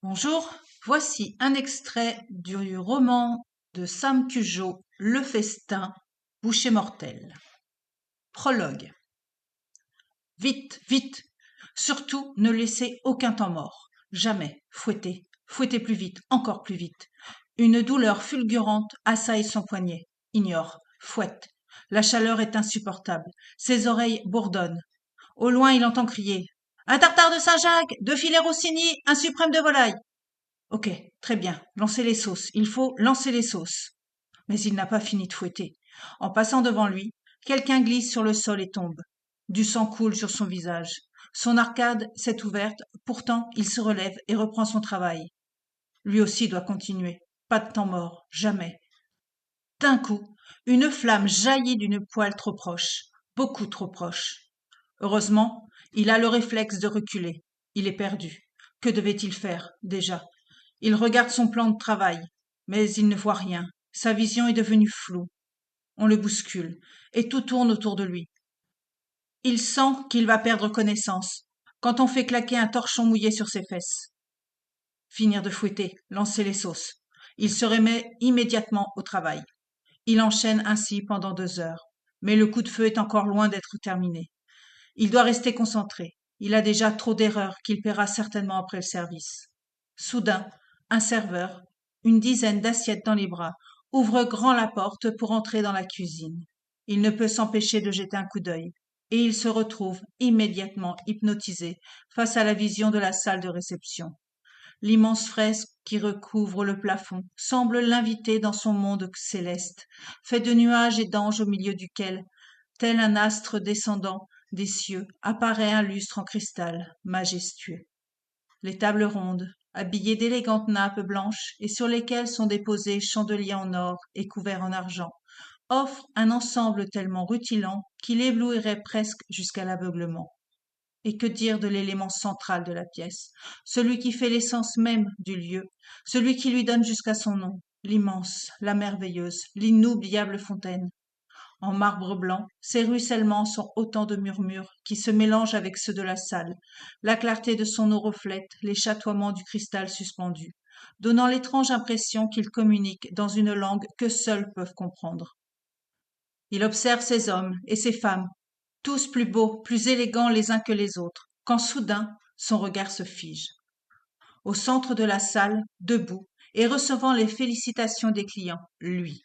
Bonjour, voici un extrait du roman de Sam Cujo, Le Festin, boucher mortel. Prologue. Vite, vite! Surtout ne laissez aucun temps mort. Jamais. Fouettez, fouettez plus vite, encore plus vite. Une douleur fulgurante assaille son poignet. Ignore, fouette. La chaleur est insupportable. Ses oreilles bourdonnent. Au loin, il entend crier. Un tartare de Saint-Jacques, deux filets Rossini, un suprême de volaille. Ok, très bien, lancez les sauces. Il faut lancer les sauces. Mais il n'a pas fini de fouetter. En passant devant lui, quelqu'un glisse sur le sol et tombe. Du sang coule sur son visage. Son arcade s'est ouverte, pourtant il se relève et reprend son travail. Lui aussi doit continuer. Pas de temps mort, jamais. D'un coup, une flamme jaillit d'une poêle trop proche, beaucoup trop proche. Heureusement, il a le réflexe de reculer. Il est perdu. Que devait-il faire, déjà? Il regarde son plan de travail, mais il ne voit rien. Sa vision est devenue floue. On le bouscule, et tout tourne autour de lui. Il sent qu'il va perdre connaissance, quand on fait claquer un torchon mouillé sur ses fesses. Finir de fouetter, lancer les sauces. Il se remet immédiatement au travail. Il enchaîne ainsi pendant 2 heures. Mais le coup de feu est encore loin d'être terminé. Il doit rester concentré. Il a déjà trop d'erreurs qu'il paiera certainement après le service. Soudain, un serveur, une dizaine d'assiettes dans les bras, ouvre grand la porte pour entrer dans la cuisine. Il ne peut s'empêcher de jeter un coup d'œil, et il se retrouve immédiatement hypnotisé face à la vision de la salle de réception. L'immense fresque qui recouvre le plafond semble l'inviter dans son monde céleste, fait de nuages et d'anges au milieu duquel, tel un astre descendant des cieux, apparaît un lustre en cristal, majestueux. Les tables rondes, habillées d'élégantes nappes blanches et sur lesquelles sont déposés chandeliers en or et couverts en argent, offrent un ensemble tellement rutilant qu'il éblouirait presque jusqu'à l'aveuglement. Et que dire de l'élément central de la pièce, celui qui fait l'essence même du lieu, celui qui lui donne jusqu'à son nom, l'immense, la merveilleuse, l'inoubliable fontaine. En marbre blanc, ses ruissellements sont autant de murmures qui se mélangent avec ceux de la salle. La clarté de son eau reflète les chatoiements du cristal suspendu, donnant l'étrange impression qu'il communique dans une langue que seuls peuvent comprendre. Il observe ces hommes et ces femmes, tous plus beaux, plus élégants les uns que les autres, quand soudain son regard se fige. Au centre de la salle, debout, et recevant les félicitations des clients, lui,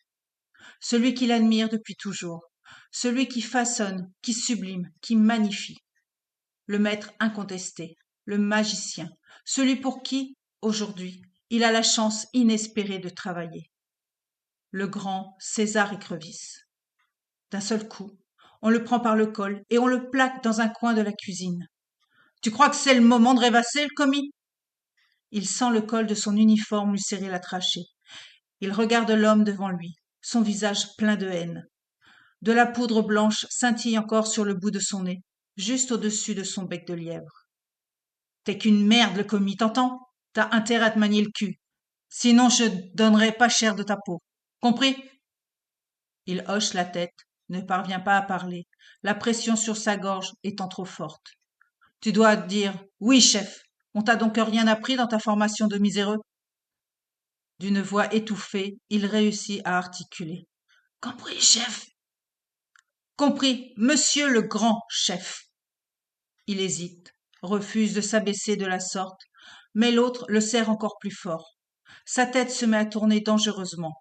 celui qu'il admire depuis toujours, celui qui façonne, qui sublime, qui magnifie, le maître incontesté, le magicien, celui pour qui, aujourd'hui, il a la chance inespérée de travailler, le grand César Écrevisse. D'un seul coup, on le prend par le col et on le plaque dans un coin de la cuisine. Tu crois que c'est le moment de rêvasser, le commis? Il sent le col de son uniforme lui serrer la trachée. Il regarde l'homme devant lui, son visage plein de haine. De la poudre blanche scintille encore sur le bout de son nez, juste au-dessus de son bec de lièvre. T'es qu'une merde, le commis, t'entends? T'as intérêt à te manier le cul. Sinon, je donnerai pas cher de ta peau. Compris? Il hoche la tête, ne parvient pas à parler, la pression sur sa gorge étant trop forte. Tu dois dire oui, chef. On t'a donc rien appris dans ta formation de miséreux? D'une voix étouffée, il réussit à articuler. Compris, chef. Compris, monsieur le grand chef. Il hésite, refuse de s'abaisser de la sorte, mais l'autre le serre encore plus fort. Sa tête se met à tourner dangereusement.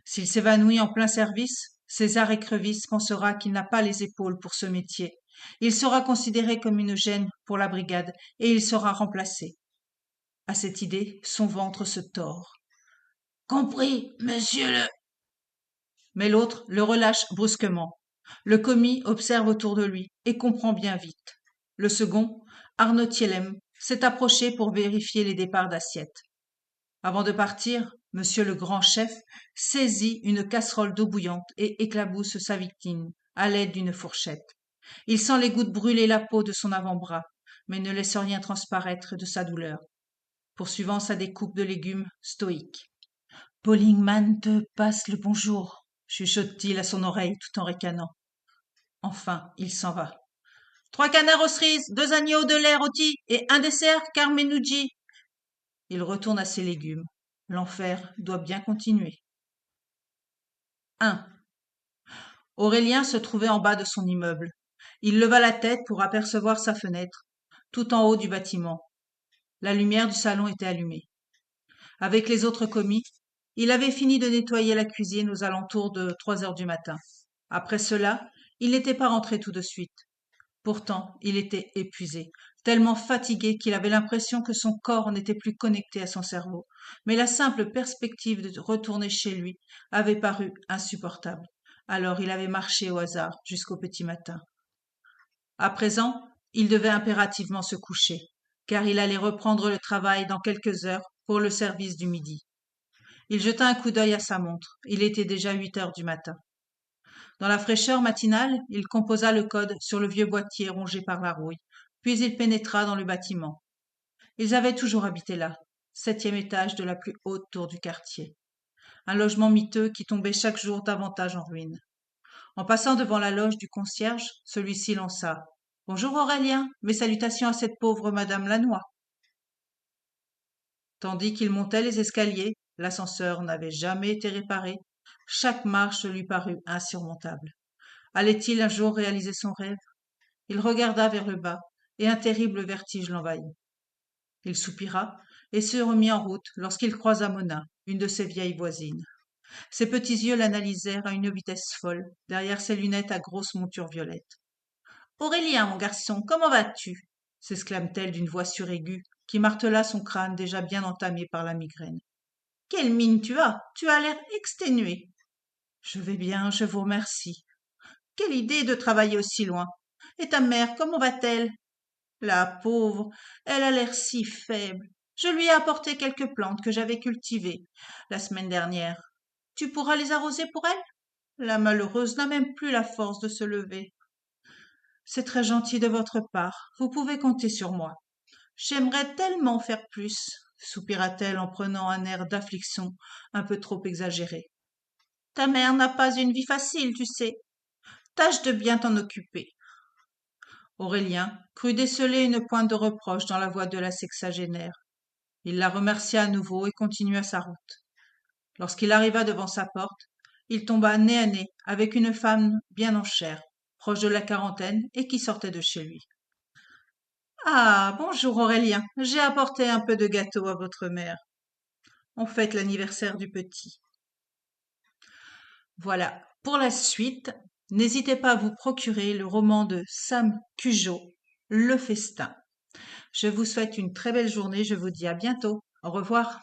S'il s'évanouit en plein service, César Écrevisse pensera qu'il n'a pas les épaules pour ce métier. Il sera considéré comme une gêne pour la brigade et il sera remplacé. À cette idée, son ventre se tord. Compris, monsieur le... Mais l'autre le relâche brusquement. Le commis observe autour de lui et comprend bien vite. Le second, Arnaud Thielem, s'est approché pour vérifier les départs d'assiettes. Avant de partir, monsieur le grand chef saisit une casserole d'eau bouillante et éclabousse sa victime à l'aide d'une fourchette. Il sent les gouttes brûler la peau de son avant-bras, mais ne laisse rien transparaître de sa douleur, poursuivant sa découpe de légumes stoïque. Pollingman te passe le bonjour, chuchote-t-il à son oreille tout en ricanant. Enfin, il s'en va. 3 canards aux cerises, 2 agneaux de lait rôtis et un dessert carmenouji. Il retourne à ses légumes. L'enfer doit bien continuer. 1. Aurélien se trouvait en bas de son immeuble. Il leva la tête pour apercevoir sa fenêtre, tout en haut du bâtiment. La lumière du salon était allumée. Avec les autres commis, il avait fini de nettoyer la cuisine aux alentours de 3 heures du matin. Après cela, il n'était pas rentré tout de suite. Pourtant, il était épuisé, tellement fatigué qu'il avait l'impression que son corps n'était plus connecté à son cerveau. Mais la simple perspective de retourner chez lui avait paru insupportable. Alors il avait marché au hasard jusqu'au petit matin. À présent, il devait impérativement se coucher, car il allait reprendre le travail dans quelques heures pour le service du midi. Il jeta un coup d'œil à sa montre. Il était déjà 8 heures du matin. Dans la fraîcheur matinale, il composa le code sur le vieux boîtier rongé par la rouille, puis il pénétra dans le bâtiment. Ils avaient toujours habité là, 7e étage de la plus haute tour du quartier. Un logement miteux qui tombait chaque jour davantage en ruine. En passant devant la loge du concierge, celui-ci lança: Bonjour Aurélien, mes salutations à cette pauvre Madame Lannoy. Tandis qu'il montait les escaliers, l'ascenseur n'avait jamais été réparé. Chaque marche lui parut insurmontable. Allait-il un jour réaliser son rêve? Il regarda vers le bas, et un terrible vertige l'envahit. Il soupira et se remit en route lorsqu'il croisa Mona, une de ses vieilles voisines. Ses petits yeux l'analysèrent à une vitesse folle, derrière ses lunettes à grosse monture violette. Aurélien, mon garçon, comment vas-tu? S'exclame-t-elle d'une voix suraiguë, qui martela son crâne déjà bien entamé par la migraine. Quelle mine tu as! Tu as l'air exténué. Je vais bien, je vous remercie. Quelle idée de travailler aussi loin. Et ta mère, comment va-t-elle? La pauvre, elle a l'air si faible. Je lui ai apporté quelques plantes que j'avais cultivées la semaine dernière. Tu pourras les arroser pour elle? La malheureuse n'a même plus la force de se lever. C'est très gentil de votre part. Vous pouvez compter sur moi. J'aimerais tellement faire plus, soupira-t-elle en prenant un air d'affliction un peu trop exagéré. Ta mère n'a pas une vie facile, tu sais. Tâche de bien t'en occuper. Aurélien crut déceler une pointe de reproche dans la voix de la sexagénaire. Il la remercia à nouveau et continua sa route. Lorsqu'il arriva devant sa porte, il tomba nez à nez avec une femme bien en chair, proche de la quarantaine et qui sortait de chez lui. Ah, bonjour Aurélien, j'ai apporté un peu de gâteau à votre mère. On fête l'anniversaire du petit. Voilà, pour la suite, n'hésitez pas à vous procurer le roman de Sam Cujo, Le Festin. Je vous souhaite une très belle journée, je vous dis à bientôt. Au revoir.